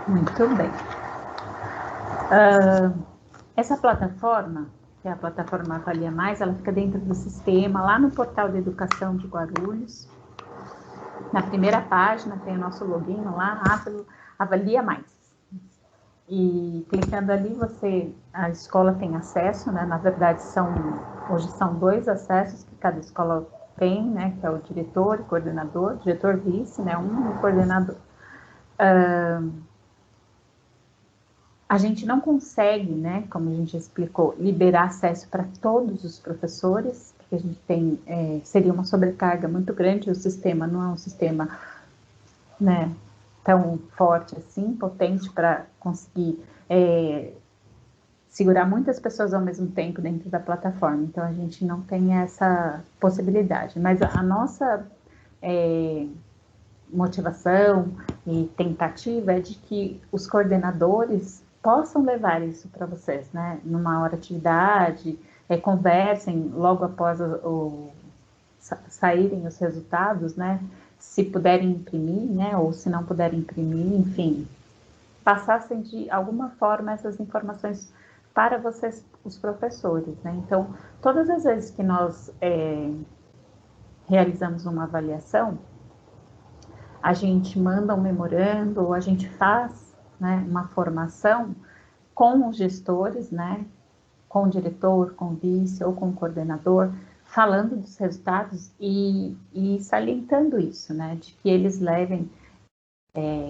Muito bem. Essa plataforma, que é a plataforma Avalia Mais, ela fica dentro do sistema, lá no portal de educação de Guarulhos. Na primeira página tem o nosso login lá, rápido, Avalia Mais. E clicando ali, a escola tem acesso, né? Na verdade, hoje são 2 acessos que cada escola tem, né? Que é o diretor e coordenador, diretor vice, né? Um coordenador. A gente não consegue, né, como a gente explicou, liberar acesso para todos os professores, porque a gente tem, seria uma sobrecarga muito grande, o sistema não é um sistema, né, tão forte assim, potente para conseguir segurar muitas pessoas ao mesmo tempo dentro da plataforma, então a gente não tem essa possibilidade, mas a nossa motivação e tentativa é de que os coordenadores possam levar isso para vocês, né? Numa hora de atividade, conversem logo após saírem os resultados, né? Se puderem imprimir, né? Ou se não puderem imprimir, enfim, passassem de alguma forma essas informações para vocês, os professores, né? Então, todas as vezes que nós realizamos uma avaliação, a gente manda um memorando, ou a gente faz, né, uma formação com os gestores, né, com o diretor, com o vice ou com o coordenador, falando dos resultados e salientando isso, né, de que eles levem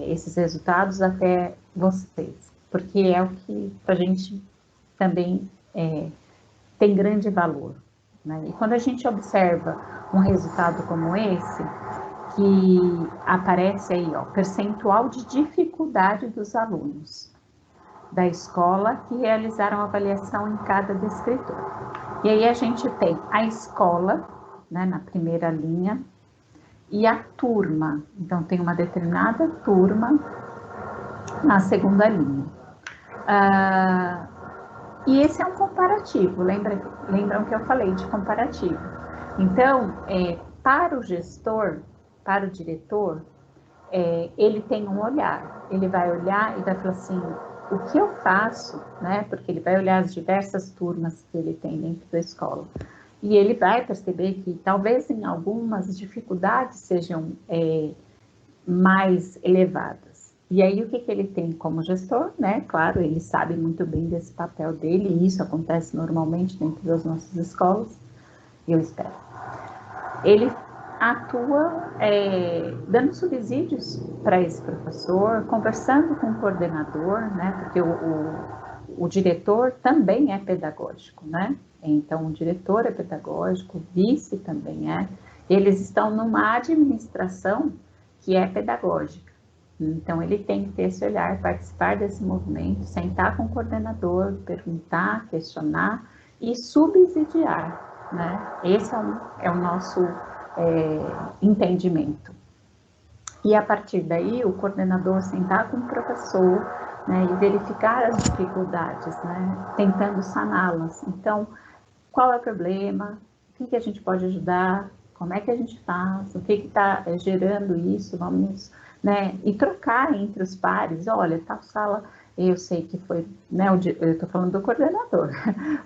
esses resultados até vocês, porque é o que a gente também tem grande valor, né? E quando a gente observa um resultado como esse, que aparece aí, ó, percentual de dificuldade dos alunos da escola que realizaram avaliação em cada descritor. E aí a gente tem a escola, né, na primeira linha, e a turma. Então, tem uma determinada turma na segunda linha. E esse é um comparativo, lembram que eu falei de comparativo. Então, para o gestor, para o diretor, ele tem um olhar, ele vai olhar e vai falar assim, o que eu faço, né? Porque ele vai olhar as diversas turmas que ele tem dentro da escola. E ele vai perceber que talvez em algumas dificuldades sejam mais elevadas. E aí o que ele tem como gestor, né? Claro, ele sabe muito bem desse papel dele, e isso acontece normalmente dentro das nossas escolas, eu espero. Ele atua dando subsídios para esse professor, conversando com o coordenador, né? Porque o diretor também é pedagógico, né? Então, o diretor é pedagógico, o vice também é. Eles estão numa administração que é pedagógica. Então, ele tem que ter esse olhar, participar desse movimento, sentar com o coordenador, perguntar, questionar e subsidiar, né? Esse é o nosso entendimento. E a partir daí, o coordenador sentar com o professor, né, e verificar as dificuldades, né, tentando saná-las. Então, qual é o problema? O que a gente pode ajudar? Como é que a gente faz? O que está gerando isso? Vamos, né, e trocar entre os pares. Olha, tal sala, eu sei que foi, né, eu estou falando do coordenador.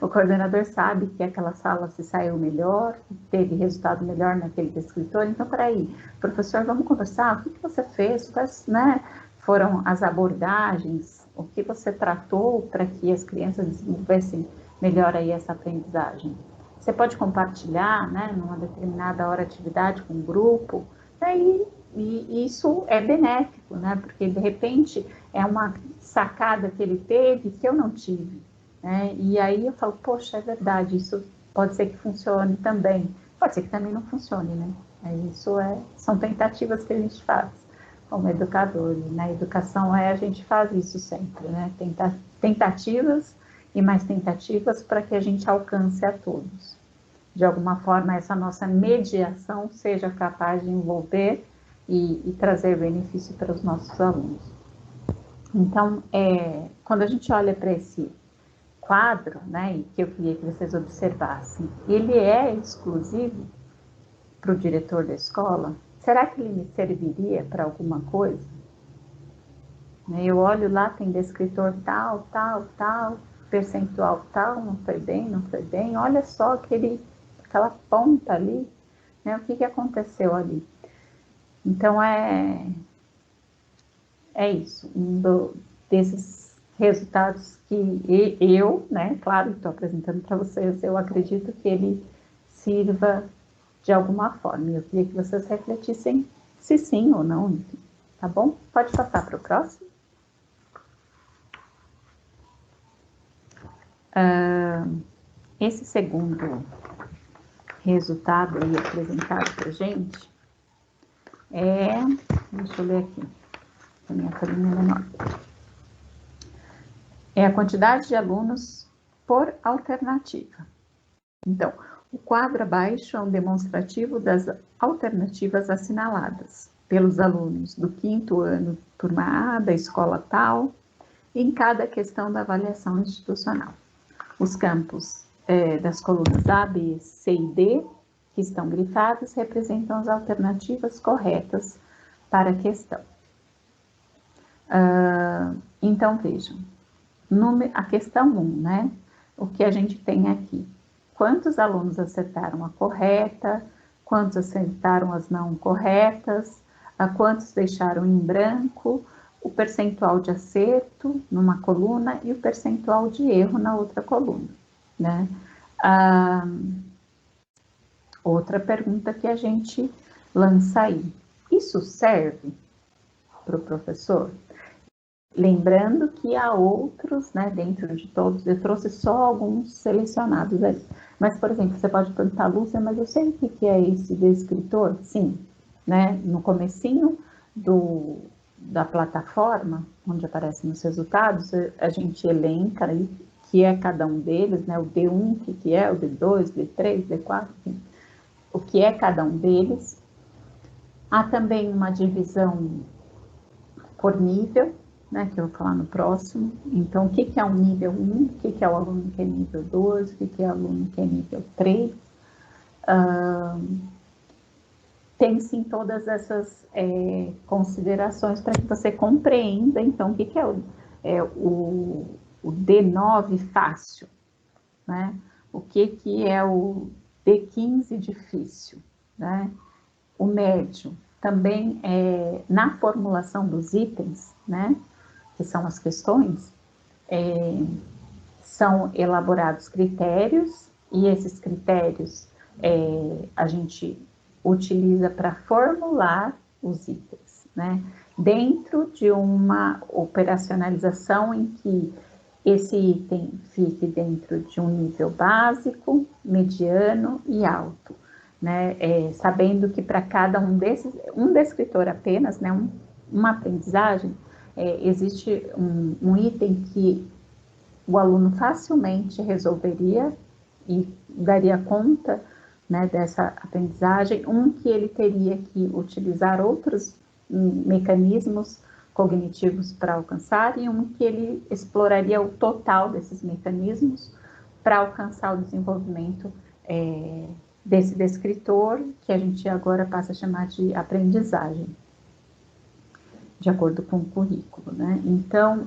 O coordenador sabe que aquela sala se saiu melhor, teve resultado melhor naquele escritor. Então, peraí, professor, vamos conversar. O que você fez? Quais, né, foram as abordagens? O que você tratou para que as crianças desenvolvessem melhor aí essa aprendizagem? Você pode compartilhar, né, numa determinada hora atividade com um grupo, daí e isso é benéfico, né, porque de repente é uma sacada que ele teve que eu não tive, né, e aí eu falo, poxa, é verdade, isso pode ser que funcione também, pode ser que também não funcione, né, são tentativas que a gente faz como educador, e na educação a gente faz isso sempre, né, tentativas e mais tentativas para que a gente alcance a todos. De alguma forma, essa nossa mediação seja capaz de envolver e trazer benefício para os nossos alunos. Então, quando a gente olha para esse quadro, né, e que eu queria que vocês observassem, ele é exclusivo para o diretor da escola? Será que ele me serviria para alguma coisa? né? Eu olho lá, tem descritor tal, tal, tal, percentual tal, não foi bem, não foi bem. Olha só aquela ponta ali, né? O que aconteceu ali? Então, é isso. Desses resultados que eu, né? Claro, estou apresentando para vocês, eu acredito que ele sirva de alguma forma. Eu queria que vocês refletissem se sim ou não, enfim. Tá bom? Pode passar para o próximo. Esse segundo resultado aí apresentado para gente deixa eu ler aqui, a minha folhinha menor. É a quantidade de alunos por alternativa. Então, o quadro abaixo é um demonstrativo das alternativas assinaladas pelos alunos do 5º ano, turma A, da escola tal, em cada questão da avaliação institucional. Os campos das colunas A, B, C e D, que estão grifadas, representam as alternativas corretas para a questão. Então, vejam, a questão 1, né? O que a gente tem aqui? Quantos alunos acertaram a correta? Quantos acertaram as não corretas? Quantos deixaram em branco? O percentual de acerto numa coluna e o percentual de erro na outra coluna, né? Outra pergunta que a gente lança aí. Isso serve para o professor? Lembrando que há outros, né, dentro de todos, eu trouxe só alguns selecionados ali. Mas, por exemplo, você pode perguntar, Lúcia, mas eu sei o que é esse descritor? Sim, né? No comecinho da plataforma, onde aparecem os resultados, a gente elenca aí que é cada um deles, né? O D1, o que é, o D2, D3, D4, enfim, o que é cada um deles. Há também uma divisão por nível, né, que eu vou falar no próximo. Então, o que é um nível 1, o que é o aluno que é nível 2, o que é o aluno que é nível 3. Tem sim todas essas considerações para que você compreenda, então, o que é o D9 fácil, né? O que é o D15 difícil, né? O médio também na formulação dos itens, né? Que são as questões, são elaborados critérios, e esses critérios a gente utiliza para formular os itens, né? Dentro de uma operacionalização em que esse item fique dentro de um nível básico, mediano e alto, né? Sabendo que para cada um desses, um descritor apenas, né? Uma aprendizagem, existe um item que o aluno facilmente resolveria e daria conta, né, dessa aprendizagem, que ele teria que utilizar outros mecanismos cognitivos para alcançar, e que ele exploraria o total desses mecanismos para alcançar o desenvolvimento desse descritor, que a gente agora passa a chamar de aprendizagem, de acordo com o currículo, né? Então,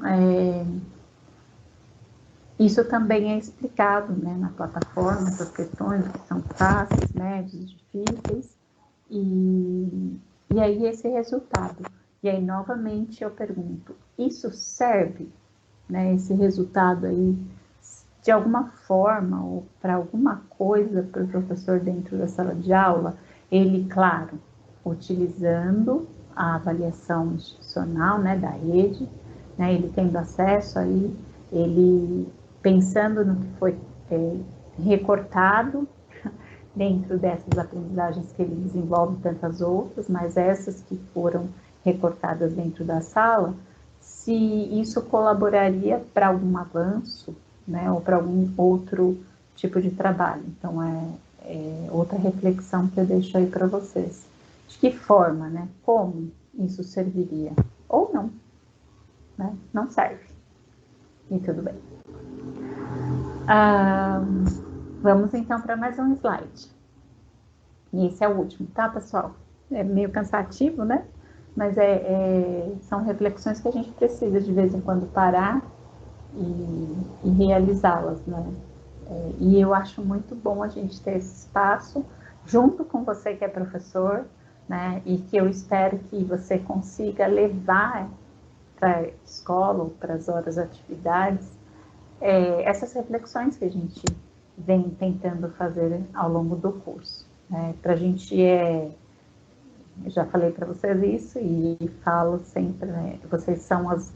isso também é explicado, né, na plataforma, essas questões que são fáceis, médios, difíceis, e aí esse resultado. E aí, novamente, eu pergunto, isso serve, né, esse resultado aí, de alguma forma, ou para alguma coisa para o professor dentro da sala de aula? Ele, claro, utilizando a avaliação institucional, né, da rede, né, ele tendo acesso aí, ele pensando no que foi recortado dentro dessas aprendizagens que ele desenvolve, tantas outras, mas essas que foram recortadas dentro da sala, se isso colaboraria para algum avanço, né, ou para algum outro tipo de trabalho. Então, é outra reflexão que eu deixo aí para vocês. De que forma, né, como isso serviria? Ou não, né, não serve. E tudo bem. Vamos então para mais um slide. E esse é o último, tá, pessoal? É meio cansativo, né? mas são reflexões que a gente precisa de vez em quando parar e realizá-las, né? E eu acho muito bom a gente ter esse espaço junto com você que é professor, né? E que eu espero que você consiga levar para a escola ou para as horas atividades essas reflexões que a gente vem tentando fazer ao longo do curso. Né? Para a gente eu já falei para vocês isso e falo sempre, né? Vocês são as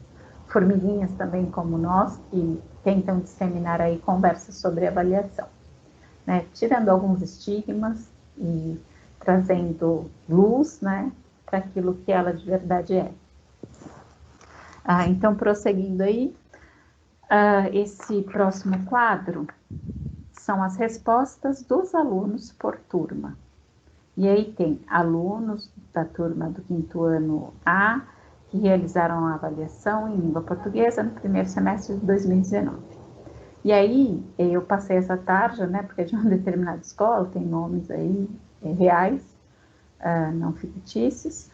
formiguinhas também como nós, que tentam disseminar aí conversas sobre avaliação, né? Tirando alguns estigmas e trazendo luz, né, para aquilo que ela de verdade é. Então, prosseguindo aí, esse próximo quadro são as respostas dos alunos por turma. E aí tem alunos da turma do 5º ano A, que realizaram a avaliação em língua portuguesa no primeiro semestre de 2019. E aí eu passei essa tarja, né, porque é de uma determinada escola, tem nomes aí reais, não fictícios.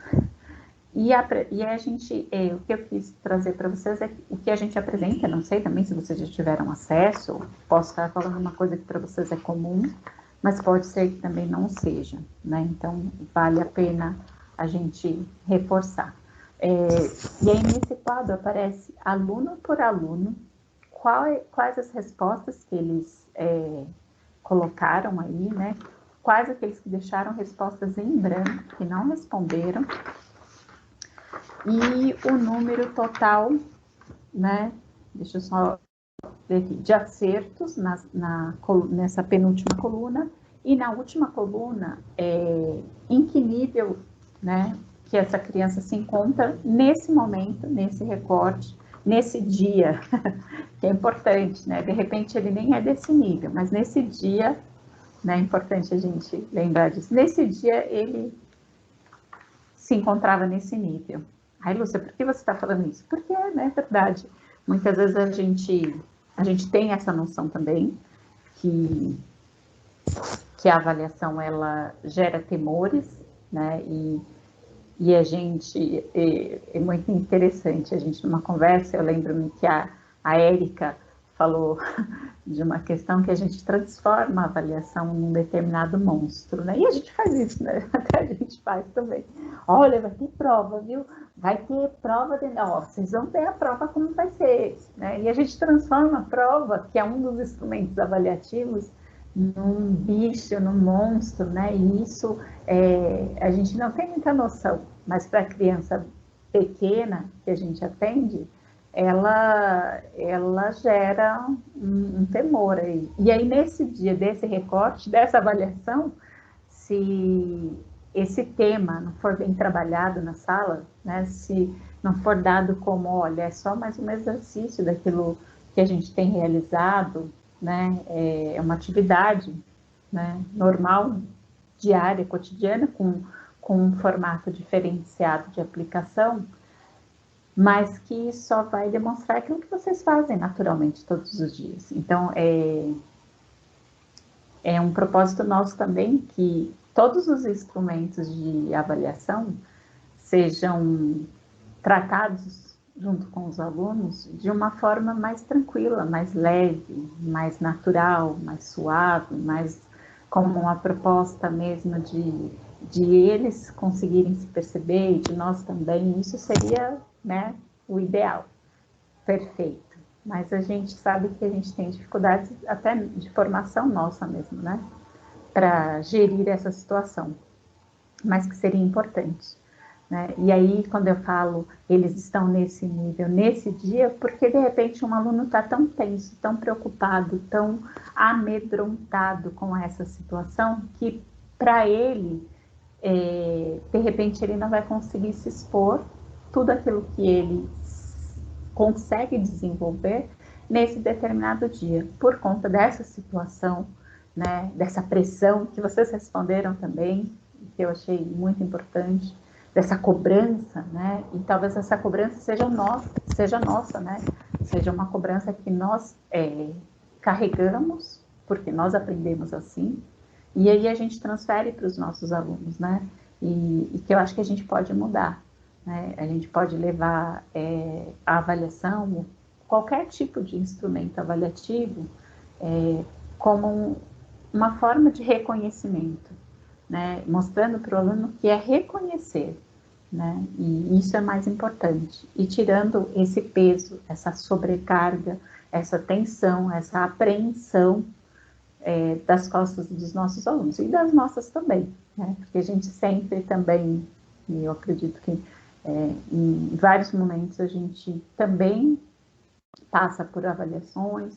E a gente, o que eu quis trazer para vocês é o que a gente apresenta, não sei também se vocês já tiveram acesso, posso estar falando uma coisa que para vocês é comum, mas pode ser que também não seja, né? Então, vale a pena a gente reforçar. E aí, nesse quadro, aparece aluno por aluno, quais as respostas que eles colocaram aí, né? Quais aqueles que deixaram respostas em branco, que não responderam, e o número total, né? Deixa eu só ver aqui, de acertos nessa penúltima coluna, e na última coluna, em que nível, né, que essa criança se encontra nesse momento, nesse recorte, nesse dia, que é importante, né? De repente ele nem é desse nível, mas nesse dia, né, é importante a gente lembrar disso, nesse dia ele se encontrava nesse nível. Ai, Lúcia, por que você está falando isso? Porque, né, é verdade. Muitas vezes a gente tem essa noção também, que a avaliação, ela gera temores, né, e a gente, é muito interessante, a gente numa conversa, eu lembro-me que a Érica falou de uma questão que a gente transforma a avaliação num determinado monstro, né? E a gente faz isso, né? Até a gente faz também. Olha, vai ter prova, viu? Vai ter prova, vocês vão ter a prova como vai ser, né? E a gente transforma a prova, que é um dos instrumentos avaliativos, num bicho, num monstro, né? E isso a gente não tem muita noção, mas para a criança pequena que a gente atende, ela gera um temor aí. E aí, nesse dia desse recorte, dessa avaliação, se esse tema não for bem trabalhado na sala, né, se não for dado como, olha, é só mais um exercício daquilo que a gente tem realizado, né, é uma atividade, né, normal, diária, cotidiana, com um formato diferenciado de aplicação, mas que só vai demonstrar aquilo que vocês fazem naturalmente todos os dias. Então, é um propósito nosso também que todos os instrumentos de avaliação sejam tratados junto com os alunos de uma forma mais tranquila, mais leve, mais natural, mais suave, mais como uma proposta mesmo de eles conseguirem se perceber e de nós também. Isso seria, né, o ideal, perfeito. Mas a gente sabe que a gente tem dificuldades até de formação nossa mesmo, né, para gerir essa situação, mas que seria importante. Né? E aí, quando eu falo eles estão nesse nível, nesse dia, porque de repente um aluno está tão tenso, tão preocupado, tão amedrontado com essa situação, que para ele, de repente, ele não vai conseguir se expor tudo aquilo que ele consegue desenvolver nesse determinado dia, por conta dessa situação, né, dessa pressão que vocês responderam também, que eu achei muito importante, dessa cobrança, né? E talvez essa cobrança seja nossa, né? Seja uma cobrança que nós carregamos, porque nós aprendemos assim, e aí a gente transfere para os nossos alunos, né? E que eu acho que a gente pode mudar, né? A gente pode levar a avaliação, qualquer tipo de instrumento avaliativo, como uma forma de reconhecimento, né? Mostrando para o aluno que é reconhecer, né? E isso é mais importante. E tirando esse peso, essa sobrecarga, essa tensão, essa apreensão das costas dos nossos alunos e das nossas também, né? Porque a gente sempre também, e eu acredito que em vários momentos a gente também passa por avaliações,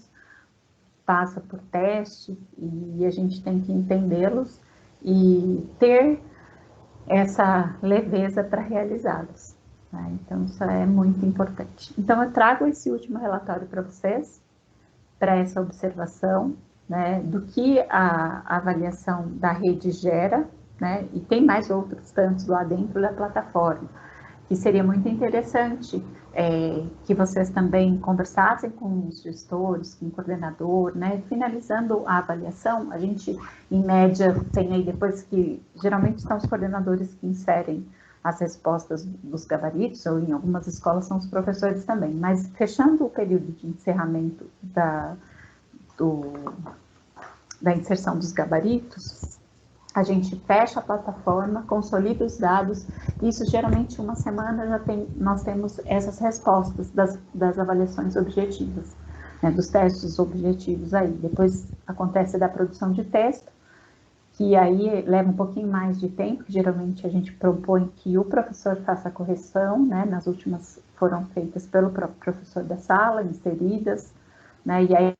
passa por testes, e a gente tem que entendê-los e ter essa leveza para realizá-los, né? Então, isso é muito importante. Então, eu trago esse último relatório para vocês, para essa observação, né, do que a avaliação da rede gera, né, e tem mais outros tantos lá dentro da plataforma, que seria muito interessante que vocês também conversassem com os gestores, com o coordenador, né? Finalizando a avaliação, a gente, em média, tem aí depois que, geralmente são os coordenadores que inserem as respostas dos gabaritos, ou em algumas escolas são os professores também, mas fechando o período de encerramento da inserção dos gabaritos, a gente fecha a plataforma, consolida os dados, isso geralmente uma semana nós temos essas respostas das avaliações objetivas, né, dos testes objetivos aí. Depois acontece da produção de texto, que aí leva um pouquinho mais de tempo, geralmente a gente propõe que o professor faça a correção, né, nas últimas foram feitas pelo próprio professor da sala, inseridas, né, e aí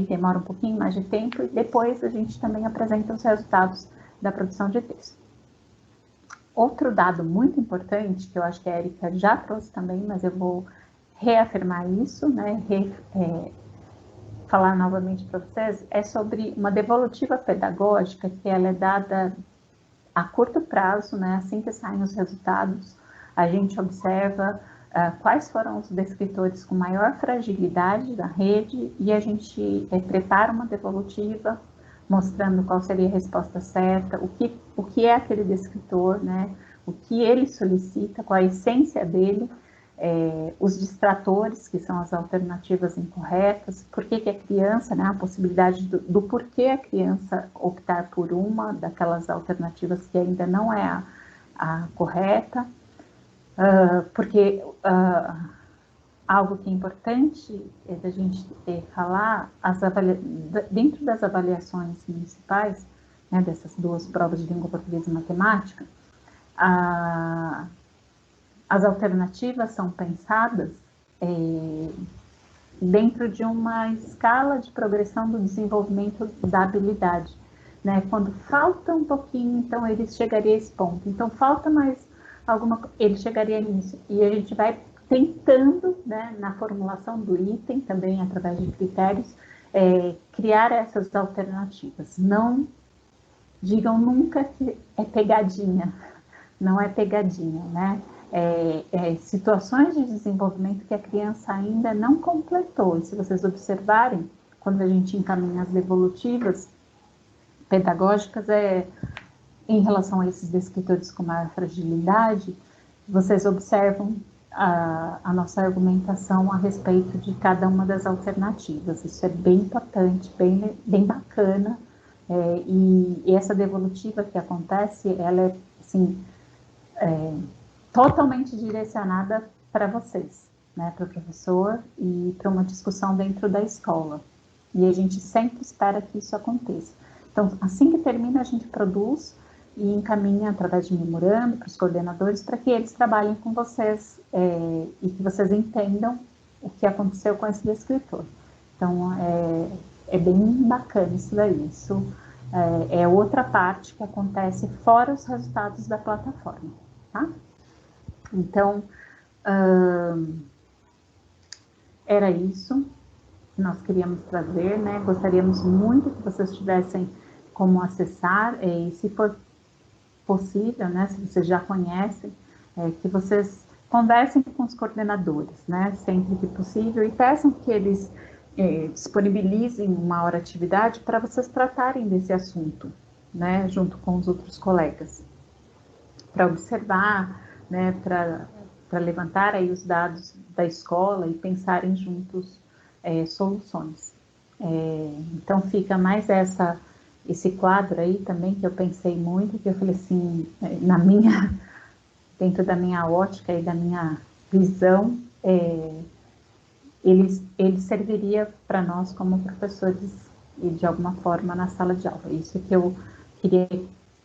demora um pouquinho mais de tempo, e depois a gente também apresenta os resultados da produção de texto. Outro dado muito importante, que eu acho que a Érica já trouxe também, mas eu vou reafirmar isso, né, falar novamente para vocês, é sobre uma devolutiva pedagógica, que ela é dada a curto prazo, né, assim que saem os resultados, a gente observa quais foram os descritores com maior fragilidade da rede, e a gente prepara uma devolutiva mostrando qual seria a resposta certa, o que é aquele descritor, né? O que ele solicita, qual a essência dele, os distratores, que são as alternativas incorretas, por que a criança, né? A possibilidade do porquê a criança optar por uma daquelas alternativas que ainda não é a correta, porque algo que é importante da gente falar, dentro das avaliações municipais, né, dessas duas provas de língua portuguesa e matemática, as alternativas são pensadas dentro de uma escala de progressão do desenvolvimento da habilidade, né? Quando falta um pouquinho, então ele chegaria a esse ponto. Então falta mais ele chegaria nisso. E a gente vai tentando, né, na formulação do item, também através de critérios, criar essas alternativas. Não digam nunca que é pegadinha, não é pegadinha, né? Situações de desenvolvimento que a criança ainda não completou. E se vocês observarem, quando a gente encaminha as devolutivas pedagógicas, em relação a esses descritores com maior fragilidade, vocês observam a nossa argumentação a respeito de cada uma das alternativas. Isso é bem importante, bem bacana, e essa devolutiva que acontece, ela é, assim, totalmente direcionada para vocês, né, para o professor e para uma discussão dentro da escola. E a gente sempre espera que isso aconteça. Então, assim que termina, a gente produz e encaminha através de memorando para os coordenadores, para que eles trabalhem com vocês e que vocês entendam o que aconteceu com esse descritor. Então, é bem bacana isso daí. Isso é outra parte que acontece fora os resultados da plataforma, tá? Então, era isso que nós queríamos trazer, né? Gostaríamos muito que vocês tivessem como acessar, e se for possível, né, se vocês já conhecem, que vocês conversem com os coordenadores, né, sempre que possível, e peçam que eles disponibilizem uma hora atividade para vocês tratarem desse assunto, né, junto com os outros colegas, para observar, né, para levantar aí os dados da escola e pensarem juntos soluções. Então fica mais esse quadro aí também que eu pensei muito, que eu falei assim, dentro da minha ótica e da minha visão, ele serviria para nós como professores e de alguma forma na sala de aula. Isso que eu queria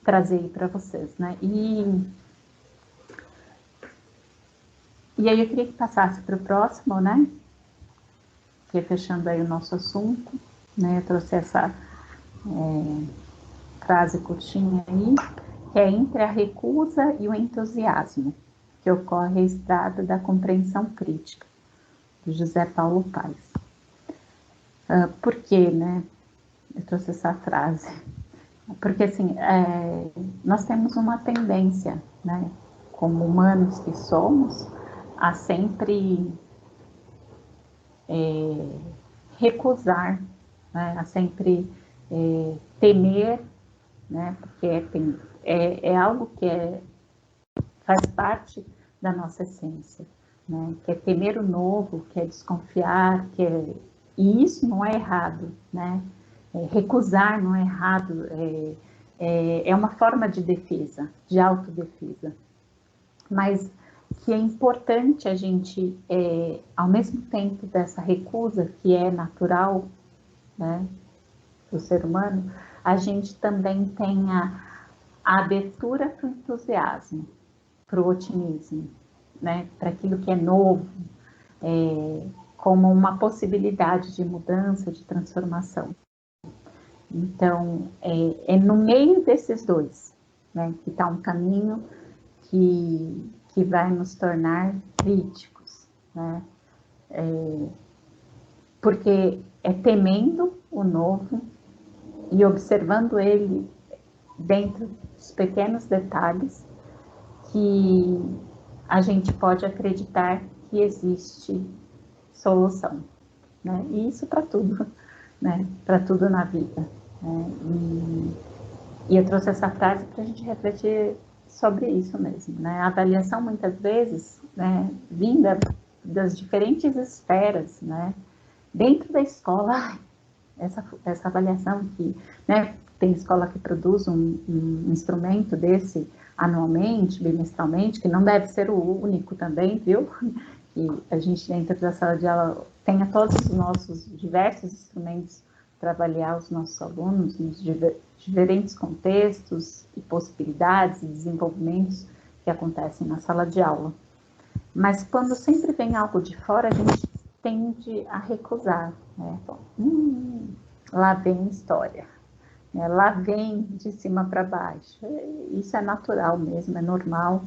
trazer para vocês, né? E aí eu queria que passasse para o próximo, né? Que é fechando aí o nosso assunto, né? Eu trouxe essa frase curtinha aí, que é entre a recusa e o entusiasmo, que ocorre a estrada da compreensão crítica, de José Paulo Paes. Por quê, né? Eu trouxe essa frase. Porque, assim, nós temos uma tendência, né? Como humanos que somos, a sempre recusar, né? A sempre temer, né? Porque é algo que faz parte da nossa essência, né? Que é temer o novo, que é desconfiar, e isso não é errado, né? Recusar não é errado, é uma forma de defesa, de autodefesa, mas que é importante a gente, ao mesmo tempo dessa recusa, que é natural, né, do ser humano, a gente também tenha a abertura para o entusiasmo, para o otimismo, né, para aquilo que é novo, como uma possibilidade de mudança, de transformação. Então, é no meio desses dois, né, que está um caminho que vai nos tornar críticos, né? Porque é temendo o novo e observando ele dentro dos pequenos detalhes que a gente pode acreditar que existe solução, né? E isso para tudo, né? Para tudo na vida. E eu trouxe essa frase para a gente refletir sobre isso mesmo, né? A avaliação, muitas vezes, né, vinda das diferentes esferas, né? Dentro da escola, essa avaliação que, né, tem escola que produz um instrumento desse anualmente, bimestralmente, que não deve ser o único também, viu? Que a gente, dentro da sala de aula, tenha todos os nossos diversos instrumentos para avaliar os nossos alunos nos diferentes contextos e possibilidades e desenvolvimentos que acontecem na sala de aula. Mas quando sempre vem algo de fora, a gente tende a recusar, né? Lá vem história, né? Lá vem de cima para baixo. Isso é natural mesmo, é normal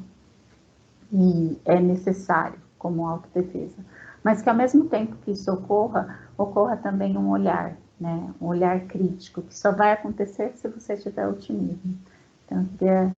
e é necessário como autodefesa. Mas que ao mesmo tempo que isso ocorra também um olhar, né? Um olhar crítico, que só vai acontecer se você tiver otimismo. Então, eu queria